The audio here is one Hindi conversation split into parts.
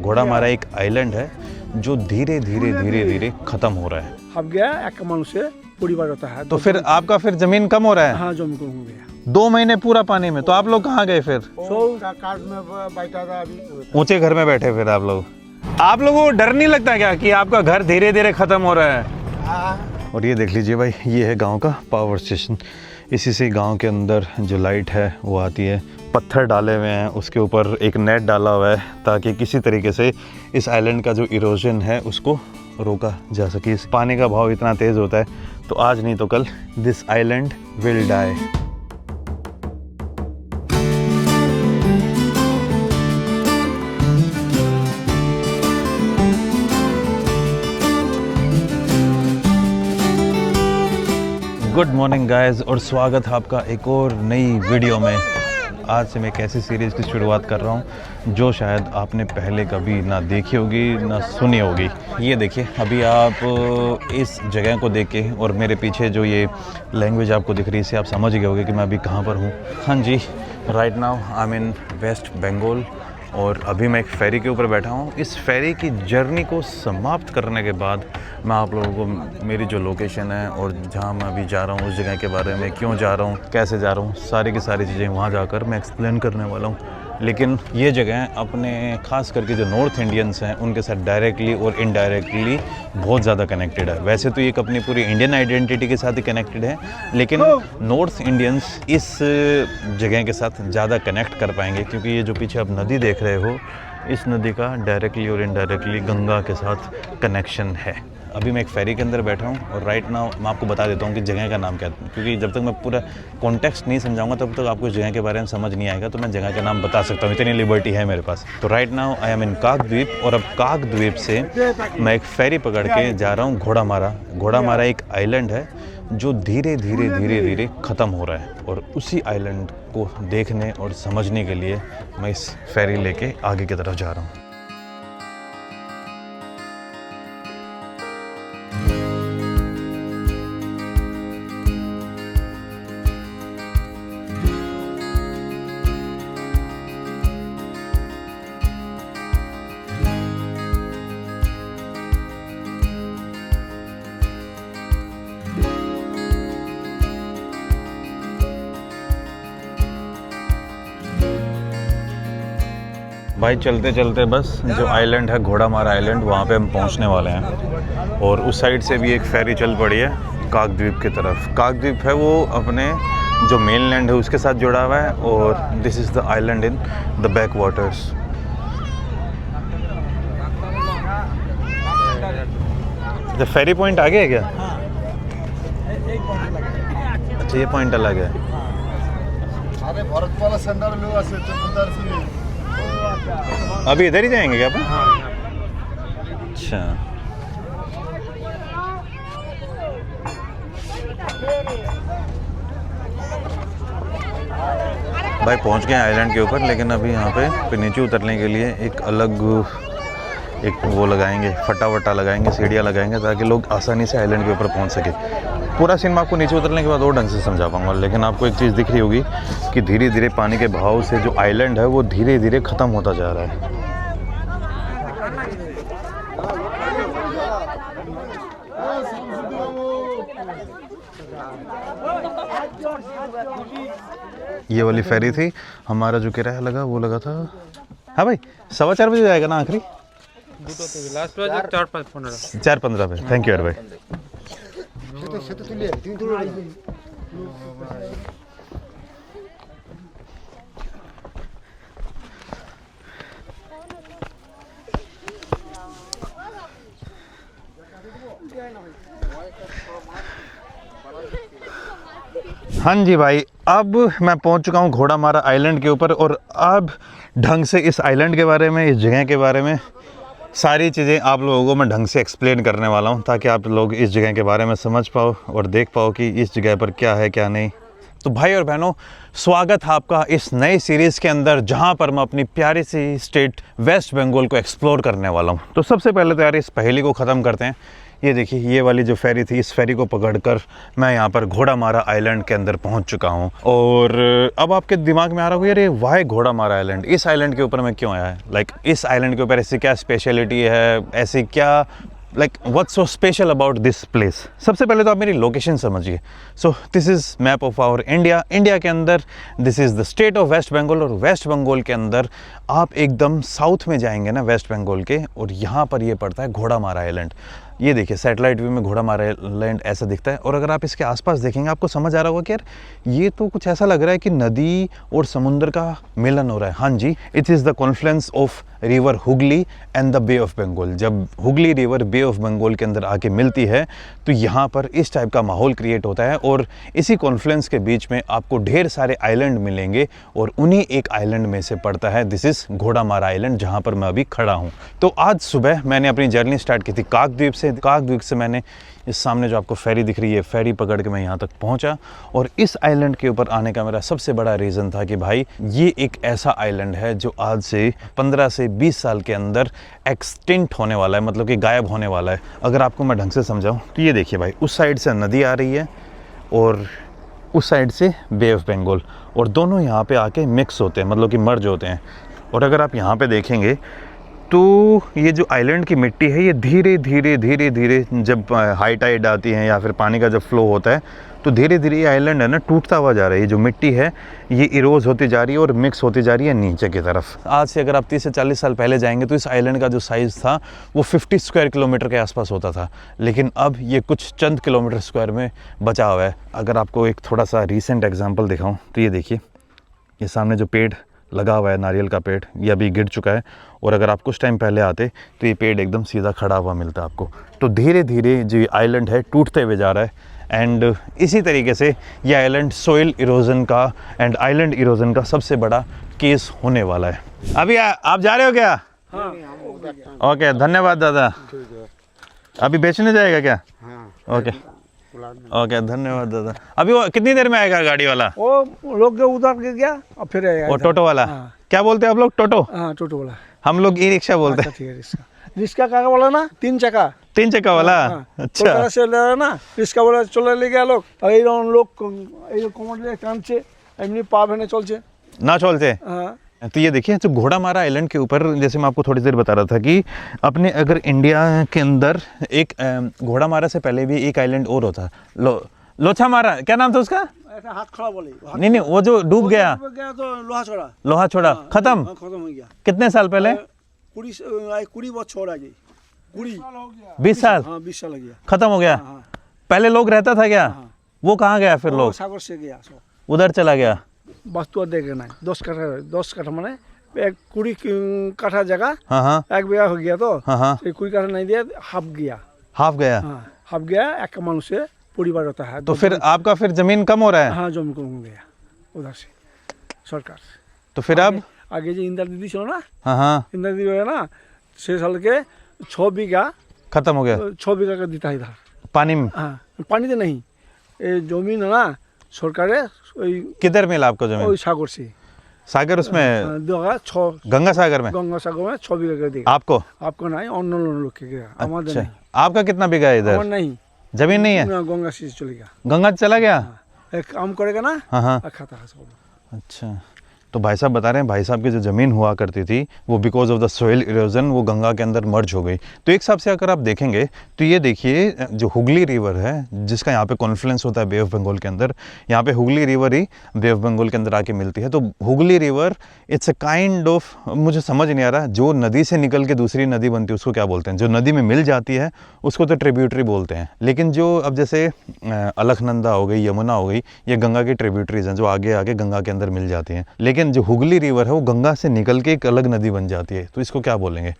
घोड़ामारा एक आइलैंड है जो धीरे धीरे खत्म हो रहा है। अब गया एक मनुष्य परिवार होता है। तो फिर आपका फिर जमीन कम हो रहा है? हाँ, जमीन कम हो गया। 2 महीने पूरा पानी में। तो आप लोग कहाँ गए फिर? ऊंचे घर में बैठे फिर आप लोग। आप लोगों को डर नहीं लगता क्या कि आपका घर धीरे धीरे खत्म हो रहा है? और ये देख लीजिए भाई, ये है गांव का पावर स्टेशन। इसी से गांव के अंदर जो लाइट है वो आती है। पत्थर डाले हुए हैं, उसके ऊपर एक नेट डाला हुआ है ताकि किसी तरीके से इस आइलैंड का जो इरोजन है उसको रोका जा सके। इस पानी का भाव इतना तेज़ होता है तो आज नहीं तो कल this island will die. Good morning guys और स्वागत है आपका एक और नई वीडियो में। आज से मैं एक ऐसी सीरीज़ की शुरुआत कर रहा हूं जो शायद आपने पहले कभी ना देखी होगी ना सुनी होगी। ये देखिए, अभी आप इस जगह को देख के और मेरे पीछे जो ये लैंग्वेज आपको दिख रही है इससे आप समझ गए होंगे कि मैं अभी कहाँ पर हूँ। हाँ जी, right now I am in West Bengal और अभी मैं एक फेरी के ऊपर बैठा हूँ। इस फेरी की जर्नी को समाप्त करने के बाद मैं आप लोगों को मेरी जो लोकेशन है और जहाँ मैं अभी जा रहा हूँ उस जगह के बारे में, क्यों जा रहा हूँ, कैसे जा रहा हूँ, सारी की सारी चीज़ें वहाँ जाकर मैं एक्सप्लेन करने वाला हूँ। लेकिन ये जगह अपने खास करके जो नॉर्थ इंडियंस हैं उनके साथ डायरेक्टली और इनडायरेक्टली बहुत ज़्यादा कनेक्टेड है। वैसे तो ये अपनी पूरी इंडियन आइडेंटिटी के साथ ही कनेक्टेड है, लेकिन नॉर्थ इंडियंस इस जगह के साथ ज़्यादा कनेक्ट कर पाएंगे क्योंकि ये जो पीछे आप नदी देख रहे हो, इस नदी का डायरेक्टली और इनडायरेक्टली गंगा के साथ कनेक्शन है। अभी मैं एक फेरी के अंदर बैठा हूँ और राइट नाउ मैं आपको बता देता हूँ कि जगह का नाम क्या है, क्योंकि जब तक मैं पूरा कॉन्टेक्स्ट नहीं समझाऊंगा तब तक आपको इस जगह के बारे में समझ नहीं आएगा। तो मैं जगह का नाम बता सकता हूँ, इतनी लिबर्टी है मेरे पास। तो राइट नाउ आई एम इन काकद्वीप और अब काकद्वीप से मैं एक फेरी पकड़ के जा रहा हूँ घोड़ामारा। घोड़ामारा एक आइलैंड है जो धीरे धीरे ख़त्म हो रहा है और उसी आइलैंड को देखने और समझने के लिए मैं इस फेरी लेके आगे की तरफ जा रहा हूँ। भाई चलते चलते बस जो आइलैंड है घोड़ामारा आइलैंड, वहाँ पे हम पहुँचने वाले हैं। और उस साइड से भी एक फेरी चल पड़ी है काकद्वीप की तरफ। काकद्वीप है वो अपने जो मेनलैंड है उसके साथ जुड़ा हुआ है और this is the island in the backwaters. The ferry point आगे है क्या? अच्छा, ये पॉइंट अलग है। अभी इधर ही जाएंगे क्या अपन? अच्छा, भाई पहुंच गए आइलैंड के ऊपर, लेकिन अभी यहाँ पे नीचे उतरने के लिए एक अलग एक वो लगाएंगे, फटाफटा लगाएंगे, सीढ़ियाँ लगाएंगे ताकि लोग आसानी से आइलैंड के ऊपर पहुँच सके। पूरा सीन मैं आपको नीचे उतरने के बाद और ढंग से समझा पाऊंगा, लेकिन आपको एक चीज़ दिख रही होगी कि धीरे धीरे पानी के बहाव से जो आइलैंड है वो धीरे धीरे ख़त्म होता जा रहा है। ये वाली फेरी थी, हमारा जो किराया लगा वो लगा था, हाँ भाई 4:15 बजे जाएगा ना आखिरी? 4:15 पे। थैंक यू यार भाई। हाँ जी भाई, अब मैं पहुंच चुका हूँ घोड़ामारा आइलैंड के ऊपर और अब ढंग से इस आइलैंड के बारे में, इस जगह के बारे में सारी चीज़ें आप लोगों को मैं ढंग से एक्सप्लेन करने वाला हूँ ताकि आप लोग इस जगह के बारे में समझ पाओ और देख पाओ कि इस जगह पर क्या है क्या नहीं। तो भाई और बहनों, स्वागत है आपका इस नए सीरीज़ के अंदर जहां पर मैं अपनी प्यारी सी स्टेट वेस्ट बंगाल को एक्सप्लोर करने वाला हूं। तो सबसे पहले तो यार इस पहेली को ख़त्म करते हैं। ये देखिए, ये वाली जो फेरी थी, इस फेरी को पकड़कर मैं यहाँ पर घोड़ामारा आइलैंड के अंदर पहुँच चुका हूँ। और अब आपके दिमाग में आ रहा होगा, यार ये वाई घोड़ामारा आइलैंड, इस आइलैंड के ऊपर मैं क्यों आया है? लाइक इस आइलैंड के ऊपर ऐसी क्या स्पेशलिटी है, ऐसी क्या what's so special about this place? सबसे पहले तो आप मेरी लोकेशन समझिए। So this is map of our India. India के अंदर this is the state of West Bengal, और वेस्ट बंगाल के अंदर आप एकदम साउथ में जाएंगे ना वेस्ट बंगाल के, और यहाँ पर ये पड़ता है घोड़ामारा आइलैंड। ये देखिए, सैटेलाइट व्यू में घोड़ामारा आइलैंड ऐसा दिखता है। और अगर आप इसके आसपास देखेंगे, आपको समझ आ रहा होगा कि यार ये तो कुछ ऐसा लग रहा है कि नदी और समुद्र का मिलन हो रहा है। हाँ जी, it is the confluence of river Hooghly and the Bay of Bengal. जब Hooghly river Bay of Bengal के अंदर आके मिलती है तो यहाँ पर इस टाइप का माहौल क्रिएट होता है, और इसी कॉन्फ्लुएंस के बीच में आपको ढेर सारे आइलैंड मिलेंगे, और उन्हीं एक आइलैंड में से पड़ता है दिस इज़ घोड़ामारा आइलैंड, जहाँ पर मैं अभी खड़ा हूँ। तो आज सुबह मैंने अपनी जर्नी स्टार्ट की थी काकद्वीप से। काकद्वीप से मैंने इस सामने जो आपको फेरी दिख रही है, फेरी पकड़ के मैं यहाँ तक पहुँचा। और इस आइलैंड के ऊपर आने का मेरा सबसे बड़ा रीज़न था कि भाई ये एक ऐसा आइलैंड है जो आज से 15 से 20 साल के अंदर एक्सटिंक्ट होने वाला है, मतलब कि गायब होने वाला है। अगर आपको मैं ढंग से समझाऊँ तो ये देखिए भाई, उस साइड से नदी आ रही है और उस साइड से बे ऑफ बंगाल, और दोनों यहाँ पे आके मिक्स होते हैं, मतलब कि मर्ज होते हैं। और अगर आप यहाँ पे देखेंगे तो ये जो आइलैंड की मिट्टी है, ये धीरे धीरे जब हाई टाइड आती है या फिर पानी का जब फ्लो होता है तो धीरे धीरे ये आइलैंड है ना टूटता हुआ जा रहा है। ये जो मिट्टी है ये इरोज होती जा रही है और मिक्स होती जा रही है नीचे की तरफ। आज से अगर आप 30 से 40 साल पहले जाएंगे तो इस आइलैंड का जो साइज़ था वो 50 स्क्वायर किलोमीटर के आसपास होता था, लेकिन अब ये कुछ चंद किलोमीटर स्क्वायर में बचा हुआ है। अगर आपको एक थोड़ा सा रीसेंट एग्जाम्पल दिखाऊँ तो ये देखिए, ये सामने जो पेड़ लगा हुआ है नारियल का पेड़, ये अभी गिर चुका है, और अगर आप कुछ टाइम पहले आते तो ये पेड़ एकदम सीधा खड़ा हुआ मिलता है आपको। तो धीरे धीरे जो ये आइलैंड है टूटते हुए जा रहा है, एंड इसी तरीके से ये आइलैंड सोइल इरोजन का एंड आइलैंड इरोजन का सबसे बड़ा केस होने वाला है। अभी आप जा रहे हो क्या? हाँ। ओके, धन्यवाद दादा। अभी बेचने जाएगा क्या? ओके ओके, धन्यवाद दादा। अभी वो कितनी देर में आएगा गाड़ी वाला? वो लोग उधर गया और फिर आएगा वो इधर। टोटो वाला? हाँ। क्या बोलते हैं आप लोग? टोटो? हाँ, टोटो वाला। हम लोग ई रिक्शा बोलते हैं। अच्छा, ठीक है। रिक्शा रिक्शा का बोला ना, 3 चक्का। 3 चक्का वाला? हाँ, अच्छा। कलकाता से ले रहा ना, रिक्शा वाला चले ले गया लोग, और ये लोग कोमर कांचे एमनी पा भेने चलছে ना चलते। हाँ। तो ये देखिए, जो घोड़ामारा आइलैंड के ऊपर, जैसे मैं आपको थोड़ी देर बता रहा था कि अपने अगर इंडिया के अंदर एक घोड़ामारा से पहले भी एक आइलैंड और होता, लोछामारा, क्या नाम था उसका? ऐसा हाथ खड़ा बोले। नहीं, वो जो डूब गया तो लोहा छोड़ा। लोहा छोड़ा, खत्म। खत्म हो गया। कितने साल पहले? 20 बछर आगे 20 साल? हाँ, 20 साल हो गया, खत्म हो गया। हाँ। पहले लोग रहता था क्या? हाँ। वो कहाँ गया फिर? लोग सागर से गया, उधर चला गया। वस्तु देखे ना 10 काठा माने एक 20 काठा जगह। हाँ हाँ एक बीघा हो गया, तो हाँ 20 काठा नहीं दिया, हाफ गया। हाफ गया। हाँ, हाफ गया। एक मानुष से परिवार होता है। तो फिर आपका फिर जमीन कम हो रहा है? हाँ, जमीन कम हो गया उधर से सरकार से। तो फिर अब आगे जो इंदिरा दीदी चलो ना, हाँ हाँ इंदिरा दीदी है ना, 6 साल के 6 बीघा खत्म हो गया 6 बीघा का देता है इधर पानी में। हाँ, पानी तो नहीं, ये जमीन है ना सरकार है। किधर मिला आपको जमीन? सागर से। सागर उसमें? देगा 6 गंगा सागर में? गंगा सागर में 6 बीघा का देगा। आपको नहीं, अन्य लोग के गया, हमारे अच्छा, नहीं। आपका कितना बिगा है इधर? हमारे नहीं, जमीन नहीं है? गंगा से चलेगा। गंगा चला गया? एक काम करेगा ना, हाँ खाता है सब। अच्छा, तो भाई साहब बता रहे हैं, भाई साहब की जो ज़मीन हुआ करती थी वो because of the soil erosion वो गंगा के अंदर मर्ज हो गई। तो एक हिसाब से अगर आप देखेंगे तो ये देखिए, जो हुगली रिवर है जिसका यहाँ पे कॉन्फ्लुएंस होता है बे ऑफ बंगाल के अंदर, यहाँ पे हुगली रिवर ही बे ऑफ बंगाल के अंदर आके मिलती है। तो Hooghly river it's a kind of, मुझे समझ नहीं आ रहा, जो नदी से निकल के दूसरी नदी बनती है उसको क्या बोलते हैं? जो नदी में मिल जाती है उसको तो ट्रिब्यूटरी बोलते हैं, लेकिन जो अब जैसे अलकनंदा हो गई, यमुना हो गई, ये गंगा की ट्रिब्यूटरीज हैं जो आगे आगे गंगा के अंदर मिल जाती हैं। लेकिन जो हुगली रिवर है वो गंगा से निकल के एक अलग नदी बन जाती है, तो इसको क्या बोलेंगे?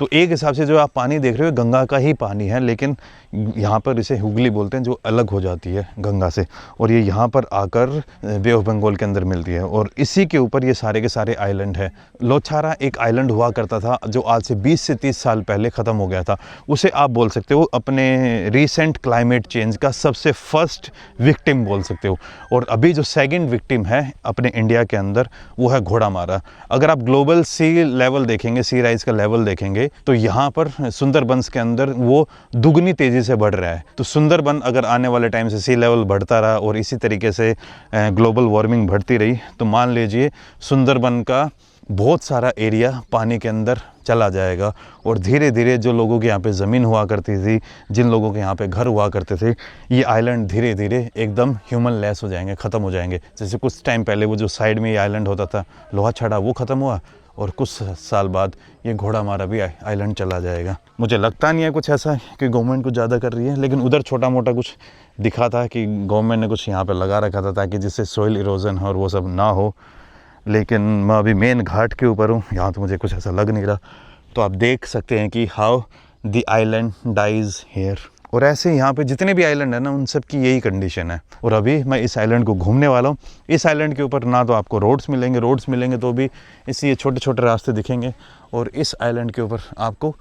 तो एक हिसाब से जो आप पानी देख रहे हो गंगा का ही पानी है, लेकिन यहाँ पर इसे हुगली बोलते हैं, जो अलग हो जाती है गंगा से, और ये यहाँ पर आकर बे ऑफ बंगाल के अंदर मिलती है। और इसी के ऊपर ये सारे के सारे आइलैंड है। लोछारा एक आइलैंड हुआ करता था जो आज से 20 से 30 साल पहले ख़त्म हो गया था। उसे आप बोल सकते हो अपने रीसेंट क्लाइमेट चेंज का सबसे फर्स्ट विक्टिम बोल सकते हो। और अभी जो सेकंड विक्टिम है अपने इंडिया के अंदर वो है घोड़ामारा। अगर आप ग्लोबल सी लेवल देखेंगे, सी राइज का लेवल देखेंगे, तो यहाँ पर सुंदरबंस के अंदर वो दुगनी तेज़ी से बढ़ रहा है। तो सुंदरबन अगर आने वाले टाइम से सी लेवल बढ़ता रहा और इसी तरीके से ग्लोबल वार्मिंग बढ़ती रही, तो मान लीजिए सुंदरबन का बहुत सारा एरिया पानी के अंदर चला जाएगा। और धीरे धीरे जो लोगों के यहाँ पे ज़मीन हुआ करती थी, जिन लोगों के यहाँ पे घर हुआ करते थे, ये आइलैंड धीरे धीरे एकदम ह्यूमन लेस हो जाएंगे, ख़त्म हो जाएंगे। जैसे कुछ टाइम पहले वो जो साइड में ये आइलैंड होता था लोहा छड़ा, वो ख़त्म हुआ, और कुछ साल बाद ये घोड़ामारा भी आइलैंड चला जाएगा। मुझे लगता नहीं है कुछ ऐसा कि गवर्नमेंट कुछ ज़्यादा कर रही है, लेकिन उधर छोटा मोटा कुछ दिखा था कि गवर्नमेंट ने कुछ यहाँ पे लगा रखा था ताकि जिससे सॉइल इरोजन और वो सब ना हो। लेकिन मैं अभी मेन घाट के ऊपर हूँ, यहाँ तो मुझे कुछ ऐसा लग नहीं रहा। तो आप देख सकते हैं कि how the island dies here. और ऐसे यहाँ पे जितने भी आइलैंड है ना, उन सब की यही कंडीशन है। और अभी मैं इस आइलैंड को घूमने वाला हूँ। इस आइलैंड के ऊपर ना तो आपको रोड्स मिलेंगे तो भी इसी छोटे छोटे रास्ते दिखेंगे। और इस आइलैंड के ऊपर आपको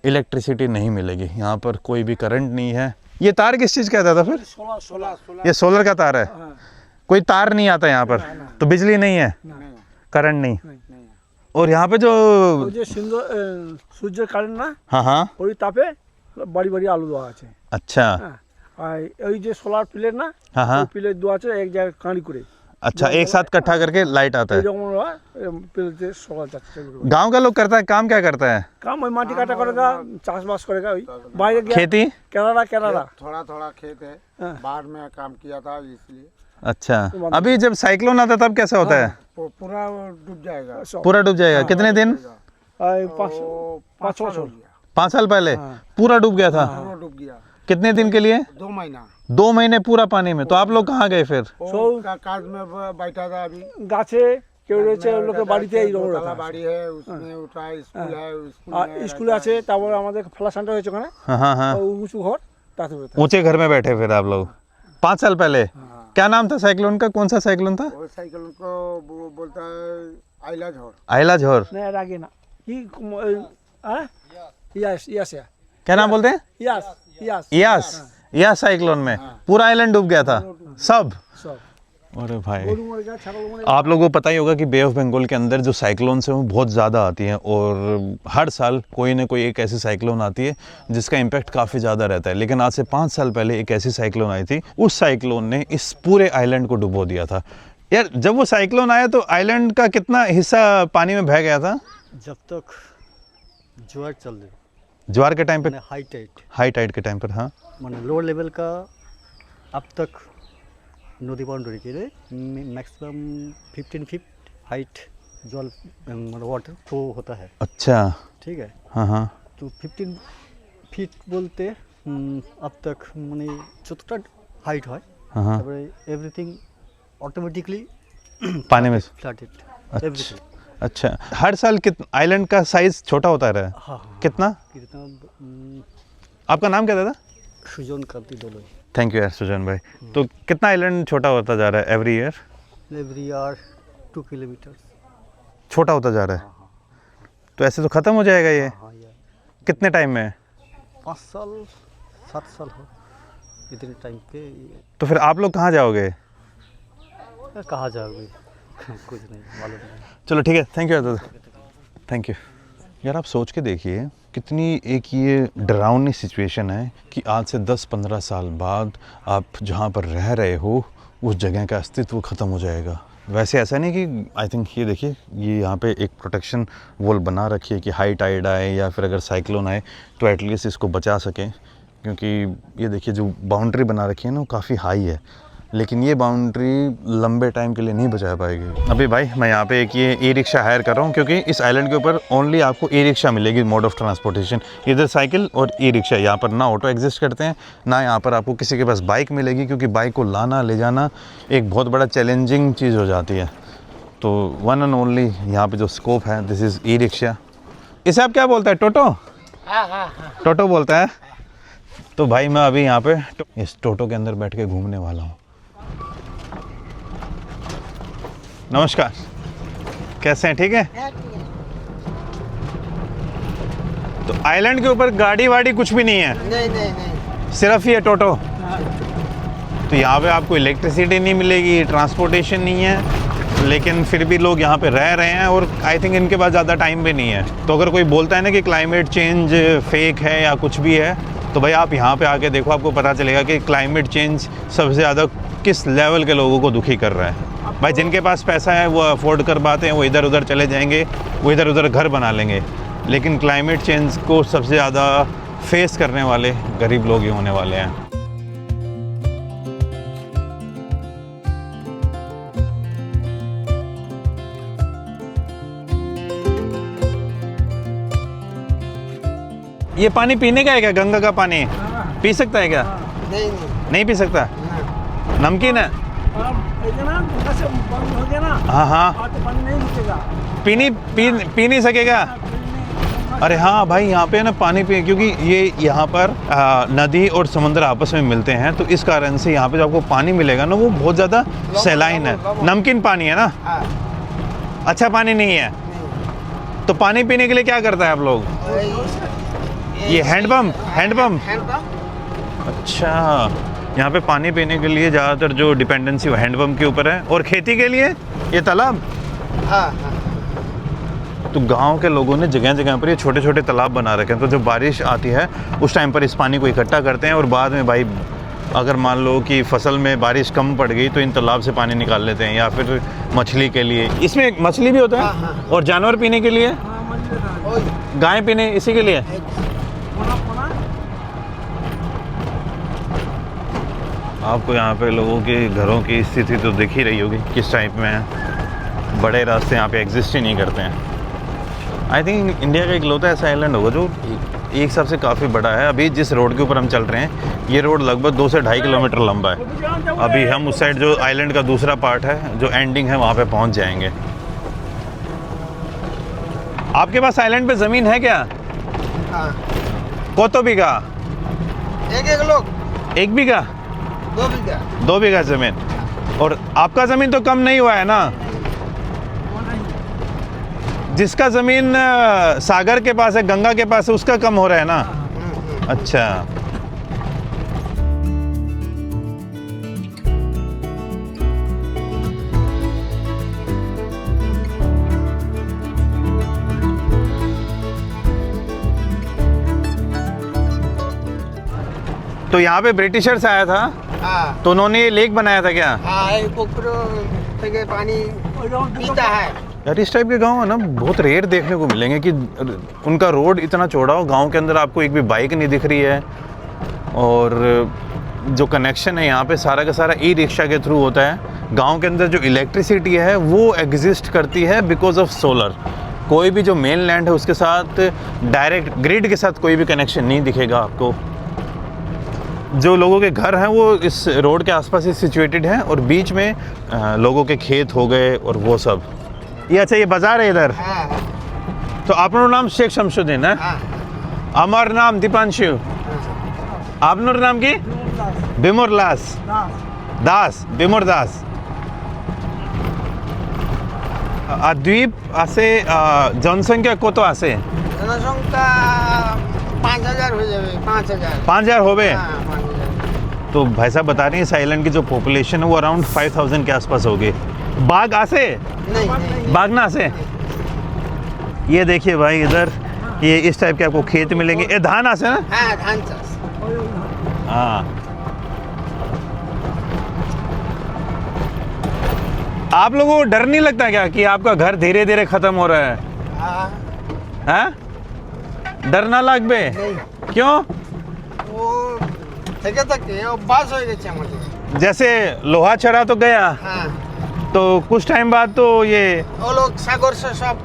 इलेक्ट्रिसिटी नहीं मिलेगी, यहाँ पर कोई भी करंट नहीं है। ये तार किस चीज़ का आता था फिर? ये सोलर का तार है। कोई तार नहीं आता यहाँ पर, तो बिजली नहीं है, करंट नहीं। और यहाँ पे जो সূর্যের কারেন্ট না, हाँ हाँ, ওই তাপে বাড়ি বাড়ি আলু দেওয়া আছে। अच्छा আর ওই যে সোলার প্লেট না, हाँ हाँ, ওই প্লেট দেওয়া আছে এক জায়গায় কাঁড়ি করে, अच्छा एक साथ इकट्ठा करके लाइट आता है। এরকম প্লেটে সোলার যাচ্ছে। गांव का लोग करता है, काम क्या करता है? কাম ওই মাটি কাটা করেগা, চাষবাস करेगा। ওই বাইরে गया खेती। केरला थोड़ा थोड़ा खेत है, बाढ़ में काम किया था इसलिए। अच्छा, अभी जब साइक्लोन आता है तब कैसा होता है? पूरा डूब जाएगा। पूरा डूब जाएगा। कितने दिन? 5 বছর 5 साल पहले पूरा डूब गया था। पूरा डूब गया। कितने दिन के लिए? 2 महीना। 2 महीने पूरा पानी में। तो आप लोग कहाँ गए फिर? काज में बैठा था अभी। গাছে কেউ রয়েছে, লোকের বাড়িতে এই রকম तला बाड़ी है, उसमें उठा, स्कूल है, স্কুলে আছে। তারপরে আমাদের ফ্ল্যাশ সেন্টার হয়েছে ওখানে, हाँ हाँ हाँ, উঁচু ঘর, তাতে ऊंचे घर में बैठे फिर आप लोग 5 साल पहले। क्या नाम था साइक्लोन का? कौन सा साइक्लोन था? वो साइकिल उनको बोलता है आइला झोर। आइला झोर। না এর আগে না কি ইয়াস क्या नाम बोलते हैं? यास। यास साइक्लोन में पूरा आइलैंड डूब गया था सब। अरे भाई, आप लोगों को पता ही होगा कि बे ऑफ बंगाल के अंदर जो साइक्लोन्स हैं वो बहुत ज़्यादा आती हैं, और हर साल कोई ना कोई एक ऐसी साइक्लोन आती है जिसका इम्पैक्ट काफ़ी ज़्यादा रहता है। लेकिन आज से 5 साल पहले एक ऐसी साइक्लोन आई थी, उस साइक्लोन ने इस पूरे आइलैंड को डुबो दिया था। यार जब वो साइक्लोन आया तो आइलैंड का कितना हिस्सा पानी में बह गया था? जब तक ज्वार चल रही, ज्वार के टाइम पे, हाई टाइड के टाइम पर, हाँ, मैंने लोअर लेवल का अब तक नदी बाउंड्री के लिए मैक्सिमम 15 फीट हाइट जल वाटर फ्लो होता है। अच्छा, ठीक है, हाँ हाँ, तो 15 फीट बोलते अब तक मैंने যতটা हाइट है, हाँ हाँ, एवरीथिंग ऑटोमेटिकली पानी में फ्लडेड। अच्छा, अच्छा, हर साल आइलैंड का साइज छोटा होता रहा है? हाँ हाँ, कितना? कितना आपका नाम क्या था? सुजन कांति दोलोई। थैंक यू यार सुजन भाई। तो कितना आइलैंड छोटा होता जा रहा है every year? Every year 2 kilometre छोटा होता जा रहा है। तो ऐसे तो ख़त्म हो जाएगा ये? हाँ यार, कितने टाइम में? 5 साल 7 साल हो इतने टाइम पे। तो फिर आप लोग कहाँ जाओगे? कहाँ जाओगे? कुछ नहीं मालूम नहीं। चलो ठीक है, थैंक यू दादा, थैंक यू। यार आप सोच के देखिए कितनी एक ये डरावनी सिचुएशन है कि आज से 10-15 साल बाद आप जहाँ पर रह रहे हो उस जगह का अस्तित्व ख़त्म हो जाएगा। वैसे ऐसा नहीं कि आई थिंक ये देखिए, ये यहाँ पे एक प्रोटेक्शन वॉल बना रखी है कि हाई टाइड आए या फिर अगर साइक्लोन आए तो एटलीस्ट इसको बचा सकें, क्योंकि ये देखिए जो बाउंड्री बना रखी है ना वो काफ़ी हाई है, लेकिन ये बाउंड्री लंबे टाइम के लिए नहीं बचा पाएगी। अभी भाई मैं यहाँ पे एक ये ई रिक्शा हायर कर रहा हूँ, क्योंकि इस आइलैंड के ऊपर ओनली आपको ई रिक्शा मिलेगी मोड ऑफ ट्रांसपोर्टेशन। इधर साइकिल और ई रिक्शा, यहाँ पर ना ऑटो एग्जिस्ट करते हैं, ना यहाँ पर आपको किसी के पास बाइक मिलेगी, क्योंकि बाइक को लाना ले जाना एक बहुत बड़ा चैलेंजिंग चीज़ हो जाती है। तो वन एंड ओनली यहाँ पर जो स्कोप है दिस इज़ ई रिक्शा। इसे आप क्या बोलते हैं, टोटो? हाँ हाँ हाँ। टोटो बोलता है। तो भाई मैं अभी यहाँ पे इस टोटो के अंदर बैठ के घूमने वाला हूँ। नमस्कार, कैसे हैं? ठीक है। तो आइलैंड के ऊपर गाड़ी वाड़ी कुछ भी नहीं है? नहीं नहीं नहीं। सिर्फ ये टोटो। तो यहाँ पे आपको इलेक्ट्रिसिटी नहीं मिलेगी, ट्रांसपोर्टेशन नहीं है, लेकिन फिर भी लोग यहाँ पे रह रहे हैं और आई थिंक इनके पास ज़्यादा टाइम भी नहीं है। तो अगर कोई बोलता है ना कि क्लाइमेट चेंज फेक है या कुछ भी है, तो भाई आप यहाँ पे आके देखो, आपको पता चलेगा कि क्लाइमेट चेंज सबसे ज़्यादा किस लेवल के लोगों को दुखी कर रहा है। भाई जिनके पास पैसा है वो अफोर्ड कर पाते हैं, वो इधर उधर चले जाएंगे, वो इधर उधर घर बना लेंगे, लेकिन क्लाइमेट चेंज को सबसे ज़्यादा फेस करने वाले गरीब लोग ही होने वाले हैं। ये पानी पीने का है क्या? गंगा का पानी पी सकता है क्या? नहीं नहीं। नहीं पी सकता। नमकीन है। बंद हो गया ना, हाँ हाँ, तो पानी नहीं रुकेगा। पी नहीं सकेगा। अरे हाँ भाई, यहाँ पे ना पानी पी, क्योंकि ये यहाँ पर नदी और समुद्र आपस में मिलते हैं, तो इस कारण से यहाँ पे जो आपको पानी मिलेगा ना, वो बहुत ज़्यादा सैलाइन है। नमकीन पानी है ना, अच्छा पानी नहीं है। तो पानी पीने के लिए क्या करता है आप लोग? ये हैंडपम्प। अच्छा, यहाँ पे पानी पीने के लिए ज़्यादातर जो डिपेंडेंसी हैंडपम्प के ऊपर है, और खेती के लिए ये तालाब। हाँ। तो गांव के लोगों ने जगह जगह पर ये छोटे छोटे तालाब बना रखे हैं, तो जब बारिश आती है उस टाइम पर इस पानी को इकट्ठा करते हैं, और बाद में भाई अगर मान लो कि फसल में बारिश कम पड़ गई तो इन तालाब से पानी निकाल लेते हैं, या फिर मछली के लिए। इसमें मछली भी होता है, और जानवर पीने के लिए, गाय पीने, इसी के लिए। आपको यहाँ पे लोगों के घरों की स्थिति तो दिख ही रही होगी किस टाइप में है। बड़े रास्ते यहाँ पे एग्जिस्ट ही नहीं करते हैं। आई थिंक इंडिया का इकलौता ऐसा आइलैंड होगा जो एक हिसाब से काफ़ी बड़ा है। अभी जिस रोड के ऊपर हम चल रहे हैं, ये रोड लगभग 2 से 2.5 किलोमीटर लंबा है। अभी हम उस साइड जो आइलैंड का दूसरा पार्ट है, जो एंडिंग है, वहाँ पे पहुँच जाएंगे। आपके पास आइलैंड पे ज़मीन है क्या? हाँ। कोतो बीघा? एक लोग 1 बीघा? 2 बीघा। 2 बीघा ज़मीन। और आपका ज़मीन तो कम नहीं हुआ है ना? जिसका ज़मीन सागर के पास है, गंगा के पास है, उसका कम हो रहा है ना? अच्छा। तो यहाँ पे ब्रिटिशर्स आया था, हाँ तो उन्होंने ये लेक बनाया था क्या? हाँ, ये पोखरो से पानी पीता है। यार इस टाइप के गांव है ना, बहुत रेयर देखने को मिलेंगे कि उनका रोड इतना चौड़ा हो, गांव के अंदर आपको एक भी बाइक नहीं दिख रही है, और जो कनेक्शन है यहाँ पे सारा का सारा ई रिक्शा के थ्रू होता है। गांव के अंदर जो इलेक्ट्रिसिटी है वो एग्जिस्ट करती है बिकॉज ऑफ सोलर। कोई भी जो मेन लैंड है उसके साथ डायरेक्ट ग्रिड के साथ कोई भी कनेक्शन नहीं दिखेगा आपको। जो लोगों के घर हैं वो इस रोड के आसपास ही सिचुएटेड हैं, और बीच में लोगों के खेत हो गए और वो सब। ये अच्छा, ये बाजार है इधर। हाँ तो आपनो नाम शेख शमशुद्दीन है? हाँ। अमर नाम दीपांशु। आपनो नाम की? बिमुरलास दास। बिमुरदास। द्वीप आसे जनसंख्या कत आसे? जनसंख्या 5000 हो जाए। 5000 हो गए। हाँ, 5000। तो भाई साहब बता रहे हैं इस आइलैंड की जो पॉपुलेशन है वो अराउंड 5000 के आसपास होगी। बाघ आसे? नहीं। बाघ ना आसे? ये देखिए भाई, इधर ये इस टाइप के आपको खेत मिलेंगे। ये धान आसे ना? हाँ, धान चाष। हाँ। आप लोगों को डर नहीं लगता क्या कि आपका घर धीरे धीरे खत्म हो रहा है? हाँ। हैं? डर ना लग बे? नहीं। क्यों? वो थके थके वो बास हो गए मुझे। जैसे लोहा चढ़ा तो गया, हाँ। तो कुछ टाइम बाद तो ये वो लोग सागर से सब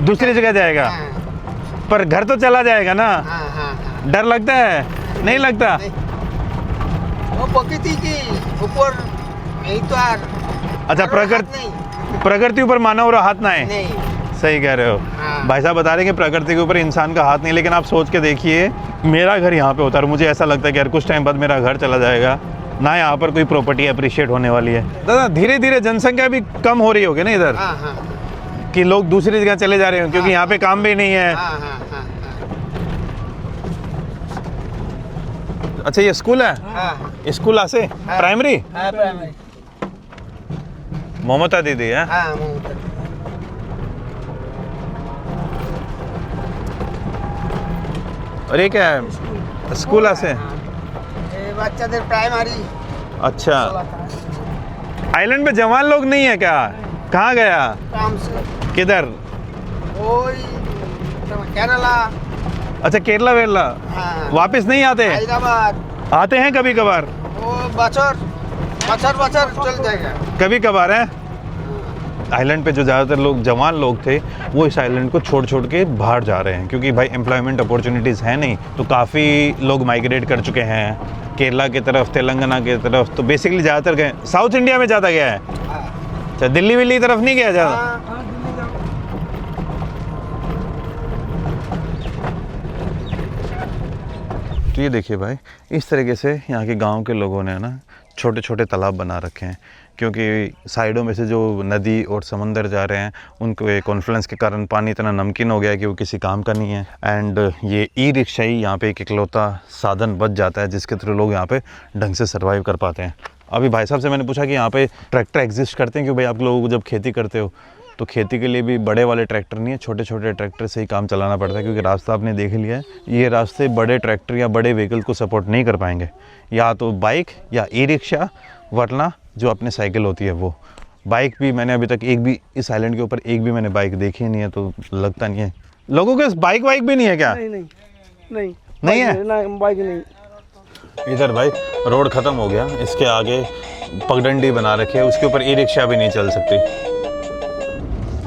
दूसरी जगह जाएगा। हाँ पर घर तो चला जाएगा ना? हाँ हाँ। डर लगता है? नहीं लगता? नहीं। वो प्रकृति की ऊपर यही तो अच्छा, प्रकृति ऊपर मानव और हाथ ना है। नहीं। सही कह रहे हो। हाँ। भाई साहब बता रहे हैं कि प्रकृति के ऊपर इंसान का हाथ नहीं, लेकिन आप सोच के देखिए, मेरा घर यहाँ पे होता है और मुझे ऐसा लगता है कि यार कुछ टाइम बाद मेरा घर चला जाएगा ना, यहाँ पर कोई प्रॉपर्टी अप्रिशिएट होने वाली है। दादा धीरे धीरे जनसंख्या भी कम हो रही होगी ना इधर, हाँ हाँ कि लोग दूसरी जगह चले जा रहे हैं क्योंकि यहाँ पे काम भी नहीं है। हाँ हाँ हाँ अच्छा ये स्कूल है, हाँ स्कूल आसे प्राइमरी हाँ प्राइमरी ममता दीदी है। हाँ और ये क्या है, स्कूल आसे? ये बाच्चाদের प्राइमरी। अच्छा, आइलैंड पे जवान लोग नहीं है क्या? कहाँ गया? काम से किधर? ওই केरला। अच्छा केरला वेरला, हाँ वापस नहीं आते? हैदराबाद। आते हैं कभी कभार, वो बचर चल जाएगा। कभी कभार है। आइलैंड पे जो ज़्यादातर लोग जवान लोग थे वो इस आइलैंड को छोड़ छोड़ के बाहर जा रहे हैं क्योंकि भाई एम्प्लॉयमेंट अपॉर्चुनिटीज़ है नहीं, तो काफ़ी लोग माइग्रेट कर चुके हैं केरला की तरफ, तेलंगाना की तरफ, तो बेसिकली ज़्यादातर गए साउथ इंडिया में ज़्यादा गया है। अच्छा दिल्ली विल्ली की तरफ नहीं गया ज़्यादा? तो ये देखिए भाई, इस तरीके से यहाँ के गांव के लोगों ने ना छोटे छोटे तालाब बना रखे हैं क्योंकि साइडों में से जो नदी और समंदर जा रहे हैं उनको कॉन्फ्लुएंस के कारण पानी इतना नमकीन हो गया है कि वो किसी काम का नहीं है। एंड ये ई रिक्शा ही यहाँ पे एक इकलौता साधन बच जाता है जिसके थ्रू लोग यहाँ पे ढंग से सर्वाइव कर पाते हैं। अभी भाई साहब से मैंने पूछा कि यहाँ पे ट्रैक्टर एग्जिस्ट करते हैं क्यों भाई, आप लोग जब खेती करते हो तो खेती के लिए भी बड़े वाले ट्रैक्टर नहीं है, छोटे छोटे ट्रैक्टर से ही काम चलाना पड़ता है क्योंकि रास्ता आपने देख लिया है, ये रास्ते बड़े ट्रैक्टर या बड़े व्हीकल को सपोर्ट नहीं कर पाएंगे, या तो बाइक या ई रिक्शा, वरना जो अपने साइकिल होती है वो। बाइक भी मैंने अभी तक एक भी इस आइलैंड के ऊपर एक भी मैंने बाइक देखी नहीं है, तो लगता नहीं है लोगों के बाइक वाइक भी नहीं है क्या? नहीं नहीं नहीं नहीं है ना, बाइक नहीं। इधर भाई रोड ख़त्म हो गया, इसके आगे पगडंडी बना रखी है, उसके ऊपर ई रिक्शा भी नहीं चल सकती।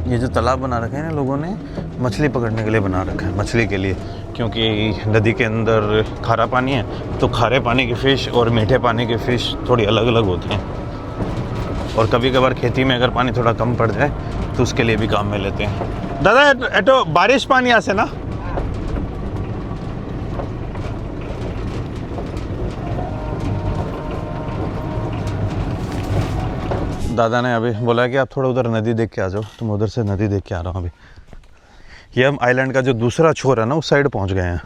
ये जो तालाब बना रखे हैं ना लोगों ने मछली पकड़ने के लिए बना रखा है, मछली के लिए, क्योंकि नदी के अंदर खारा पानी है तो खारे पानी की फ़िश और मीठे पानी की फ़िश थोड़ी अलग अलग होती हैं, और कभी कभार खेती में अगर पानी थोड़ा कम पड़ जाए तो उसके लिए भी काम में लेते हैं। दादा एटो बारिश पानी आसे ना? दादा ने अभी बोला कि आप थोड़ा उधर नदी देख के आ जाओ, तो मैं उधर से नदी देख के आ रहा हूँ। अभी ये हम आइलैंड का जो दूसरा छोर है ना उस साइड पहुँच गए हैं।